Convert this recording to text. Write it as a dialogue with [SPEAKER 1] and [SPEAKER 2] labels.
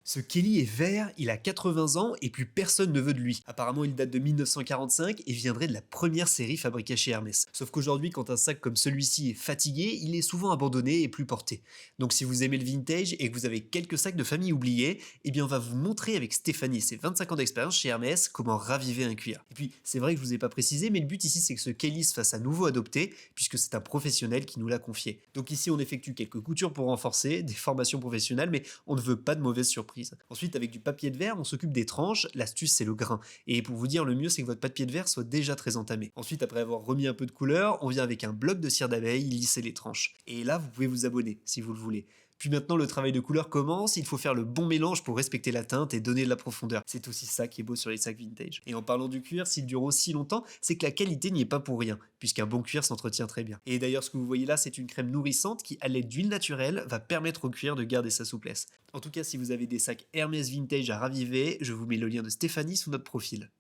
[SPEAKER 1] Ce Kelly est vert, il a 80 ans et plus personne ne veut de lui. Apparemment, il date de 1945 et viendrait de la première série fabriquée chez Hermès. Sauf qu'aujourd'hui, quand un sac comme celui-ci est fatigué, il est souvent abandonné et plus porté. Donc si vous aimez le vintage et que vous avez quelques sacs de famille oubliés, eh bien on va vous montrer avec Stéphanie et ses 25 ans d'expérience chez Hermès comment raviver un cuir. Et puis, c'est vrai que je vous ai pas précisé, mais le but ici c'est que ce Kelly se fasse à nouveau adopter, puisque c'est un professionnel qui nous l'a confié. Donc ici, on effectue quelques coutures pour renforcer, des formations professionnelles, mais on ne veut pas de mauvaises surprises. Ensuite, avec du papier de verre, on s'occupe des tranches. L'astuce, c'est le grain. Et pour vous dire, le mieux, c'est que votre papier de verre soit déjà très entamé. Ensuite, après avoir remis un peu de couleur, on vient avec un bloc de cire d'abeille lisser les tranches. Et là, vous pouvez vous abonner si vous le voulez. Puis maintenant, le travail de couleur commence, il faut faire le bon mélange pour respecter la teinte et donner de la profondeur. C'est aussi ça qui est beau sur les sacs vintage. Et en parlant du cuir, s'il dure aussi longtemps, c'est que la qualité n'y est pas pour rien, puisqu'un bon cuir s'entretient très bien. Et d'ailleurs, ce que vous voyez là, c'est une crème nourrissante qui, à l'aide d'huile naturelle, va permettre au cuir de garder sa souplesse. En tout cas, si vous avez des sacs Hermès vintage à raviver, je vous mets le lien de Stéphanie sous notre profil.